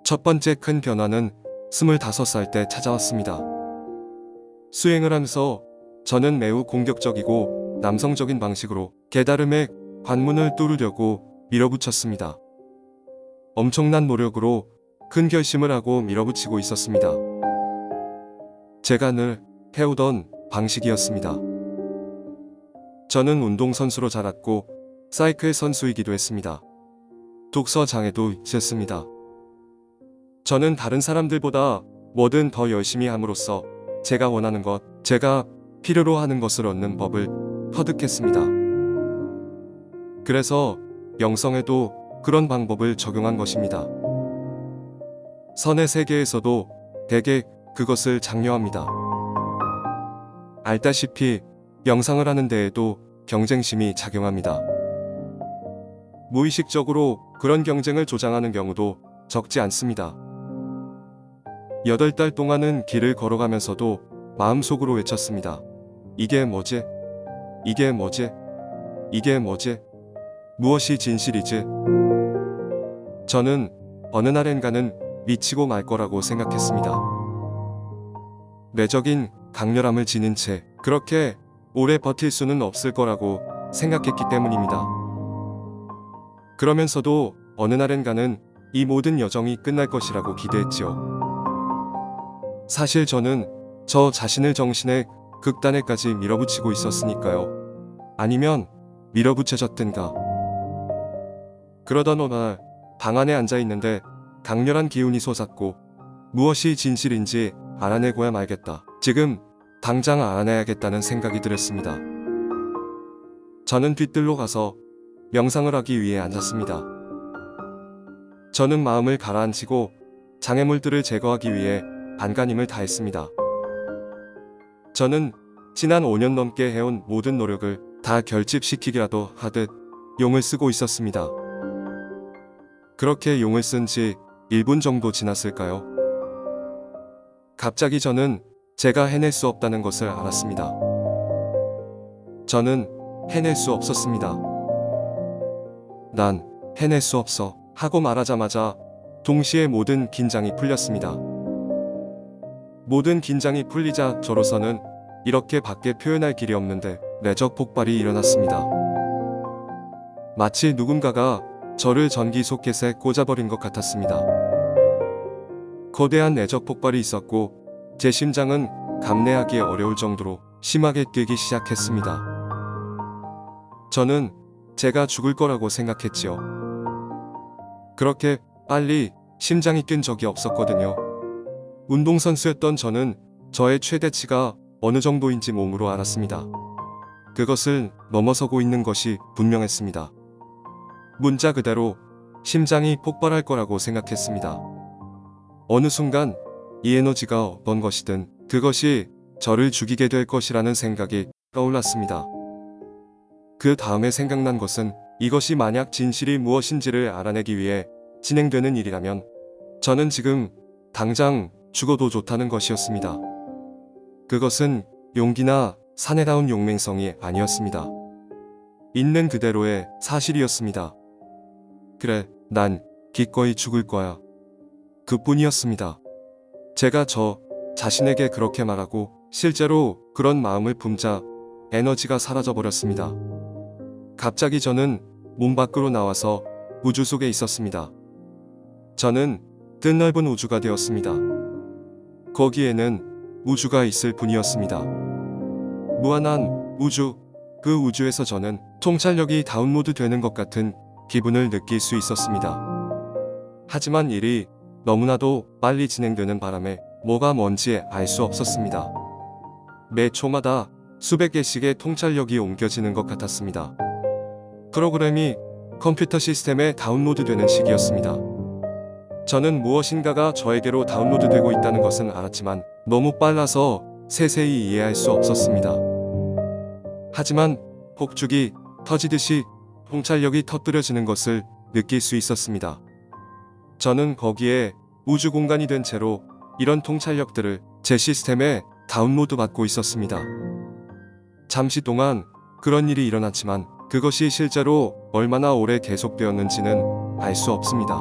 첫 번째 큰 변화는 25살 때 찾아왔습니다. 수행을 하면서 저는 매우 공격적이고 남성적인 방식으로 깨달음의 관문을 뚫으려고 밀어붙였습니다. 엄청난 노력으로 큰 결심을 하고 밀어붙이고 있었습니다. 제가 늘 해오던 방식이었습니다. 저는 운동선수로 자랐고 사이클 선수이기도 했습니다. 독서 장애도 있었습니다. 저는 다른 사람들보다 뭐든 더 열심히 함으로써 제가 원하는 것, 제가 필요로 하는 것을 얻는 법을 터득했습니다. 그래서 영성에도 그런 방법을 적용한 것입니다. 선의 세계에서도 대개 그것을 장려합니다. 알다시피 명상을 하는 데에도 경쟁심이 작용합니다. 무의식적으로 그런 경쟁을 조장하는 경우도 적지 않습니다. 8달 동안은 길을 걸어가면서도 마음속으로 외쳤습니다. 이게 뭐지? 이게 뭐지? 이게 뭐지? 무엇이 진실이지? 저는 어느 날엔가는 미치고 말 거라고 생각했습니다. 내적인 강렬함을 지닌 채 그렇게 오래 버틸 수는 없을 거라고 생각했기 때문입니다. 그러면서도 어느 날엔가는 이 모든 여정이 끝날 것이라고 기대했지요. 사실 저는 저 자신을 정신의 극단에까지 밀어붙이고 있었으니까요. 아니면 밀어붙여졌든가. 그러던 어느 날 방 안에 앉아 있는데 강렬한 기운이 솟았고 무엇이 진실인지 알아내고야 말겠다. 지금 당장 알아내야겠다는 생각이 들었습니다. 저는 뒤뜰로 가서 명상을 하기 위해 앉았습니다. 저는 마음을 가라앉히고 장애물들을 제거하기 위해 안간힘을 다했습니다. 저는 지난 5년 넘게 해온 모든 노력을 다 결집시키기라도 하듯 용을 쓰고 있었습니다. 그렇게 용을 쓴 지 1분 정도 지났을까요? 갑자기 저는 제가 해낼 수 없다는 것을 알았습니다. 저는 해낼 수 없었습니다. 난 해낼 수 없어 하고 말하자마자 동시에 모든 긴장이 풀렸습니다. 모든 긴장이 풀리자 저로서는 이렇게 밖에 표현할 길이 없는데 내적 폭발이 일어났습니다. 마치 누군가가 저를 전기 소켓에 꽂아버린 것 같았습니다. 거대한 내적 폭발이 있었고 제 심장은 감내하기 어려울 정도로 심하게 뛰기 시작했습니다. 저는 제가 죽을 거라고 생각했지요. 그렇게 빨리 심장이 뛴 적이 없었거든요. 운동선수였던 저는 저의 최대치가 어느 정도인지 몸으로 알았습니다. 그것을 넘어서고 있는 것이 분명했습니다. 문자 그대로 심장이 폭발할 거라고 생각했습니다. 어느 순간 이 에너지가 어떤 것이든 그것이 저를 죽이게 될 것이라는 생각이 떠올랐습니다. 그 다음에 생각난 것은 이것이 만약 진실이 무엇인지를 알아내기 위해 진행되는 일이라면 저는 지금 당장 죽어도 좋다는 것이었습니다. 그것은 용기나 사내다운 용맹성이 아니었습니다. 있는 그대로의 사실이었습니다. 그래, 난 기꺼이 죽을 거야. 그뿐이었습니다. 제가 저 자신에게 그렇게 말하고 실제로 그런 마음을 품자 에너지가 사라져버렸습니다. 갑자기 저는 몸 밖으로 나와서 우주 속에 있었습니다. 저는 뜻넓은 우주가 되었습니다. 거기에는 우주가 있을 뿐이었습니다. 무한한 우주, 그 우주에서 저는 통찰력이 다운로드 되는 것 같은 기분을 느낄 수 있었습니다. 하지만 일이 너무나도 빨리 진행되는 바람에 뭐가 뭔지 알 수 없었습니다. 매 초마다 수백 개씩의 통찰력이 옮겨지는 것 같았습니다. 프로그램이 컴퓨터 시스템에 다운로드되는 시기였습니다. 저는 무엇인가가 저에게로 다운로드되고 있다는 것은 알았지만 너무 빨라서 세세히 이해할 수 없었습니다. 하지만 폭죽이 터지듯이 통찰력이 터뜨려지는 것을 느낄 수 있었습니다. 저는 거기에 우주 공간이 된 채로 이런 통찰력들을 제 시스템에 다운로드 받고 있었습니다. 잠시 동안 그런 일이 일어났지만 그것이 실제로 얼마나 오래 계속되었는지는 알 수 없습니다.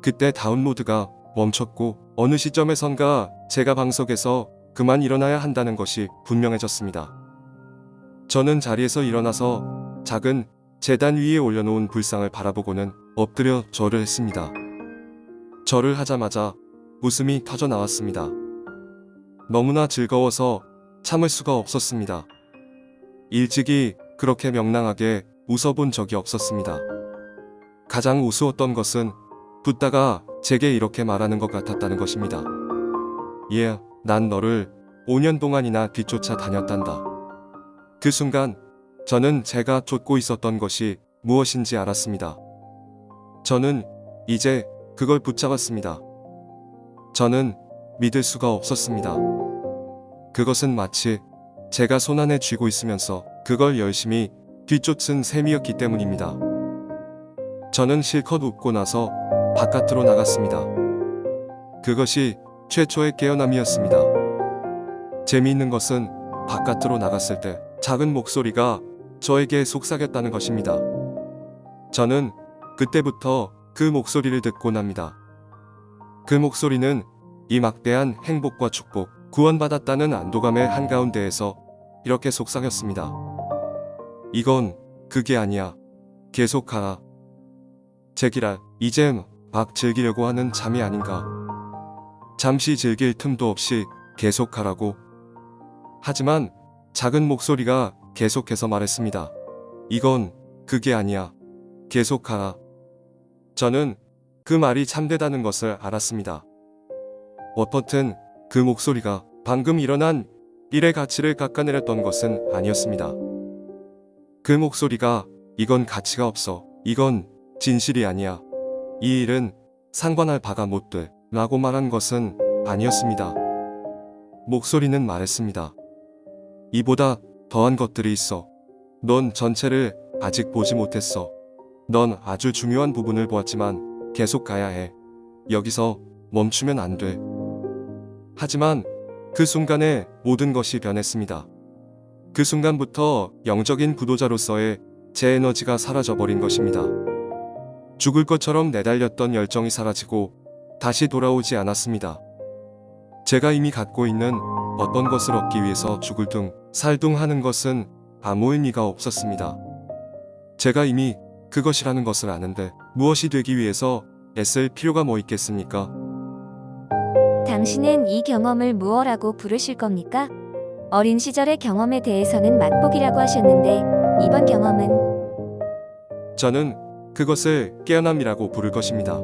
그때 다운로드가 멈췄고 어느 시점에선가 제가 방석에서 그만 일어나야 한다는 것이 분명해졌습니다. 저는 자리에서 일어나서 작은 재단 위에 올려놓은 불상을 바라보고는 엎드려 절을 했습니다. 절을 하자마자 웃음이 터져 나왔습니다. 너무나 즐거워서 참을 수가 없었습니다. 일찍이 그렇게 명랑하게 웃어본 적이 없었습니다. 가장 우스웠던 것은 붓다가 제게 이렇게 말하는 것 같았다는 것입니다. 예, 난 너를 5년 동안이나 뒤쫓아 다녔단다. 그 순간 저는 제가 쫓고 있었던 것이 무엇인지 알았습니다. 저는 이제 그걸 붙잡았습니다. 저는 믿을 수가 없었습니다. 그것은 마치 제가 손안에 쥐고 있으면서 그걸 열심히 뒤쫓은 셈이었기 때문입니다. 저는 실컷 웃고 나서 바깥으로 나갔습니다. 그것이 최초의 깨어남이었습니다. 재미있는 것은 바깥으로 나갔을 때 작은 목소리가 저에게 속삭였다는 것입니다. 저는 그때부터 그 목소리를 듣곤 합니다. 그 목소리는 이 막대한 행복과 축복, 구원받았다는 안도감의 한가운데에서 이렇게 속삭였습니다. 이건 그게 아니야. 계속하라. 제기랄, 이젠 막 즐기려고 하는 잠이 아닌가. 잠시 즐길 틈도 없이 계속하라고. 하지만 작은 목소리가 계속해서 말했습니다. 이건 그게 아니야. 계속하라. 저는 그 말이 참되다는 것을 알았습니다. 어떻든 그 목소리가 방금 일어난 일의 가치를 깎아내렸던 것은 아니었습니다. 그 목소리가 이건 가치가 없어. 이건 진실이 아니야. 이 일은 상관할 바가 못 돼. 라고 말한 것은 아니었습니다. 목소리는 말했습니다. 이보다 더한 것들이 있어. 넌 전체를 아직 보지 못했어. 넌 아주 중요한 부분을 보았지만 계속 가야 해. 여기서 멈추면 안 돼. 하지만 그 순간에 모든 것이 변했습니다. 그 순간부터 영적인 구도자로서의 제 에너지가 사라져버린 것입니다. 죽을 것처럼 내달렸던 열정이 사라지고 다시 돌아오지 않았습니다. 제가 이미 갖고 있는 어떤 것을 얻기 위해서 죽을 둥 살둥 하는 것은 아무 의미가 없었습니다. 제가 이미 그것이라는 것을 아는데 무엇이 되기 위해서 애쓸 필요가 뭐 있겠습니까? 당신은 이 경험을 무엇라고 부르실 겁니까? 어린 시절의 경험에 대해서는 맛보기라고 하셨는데 이번 경험은 저는 그것을 깨어남이라고 부를 것입니다.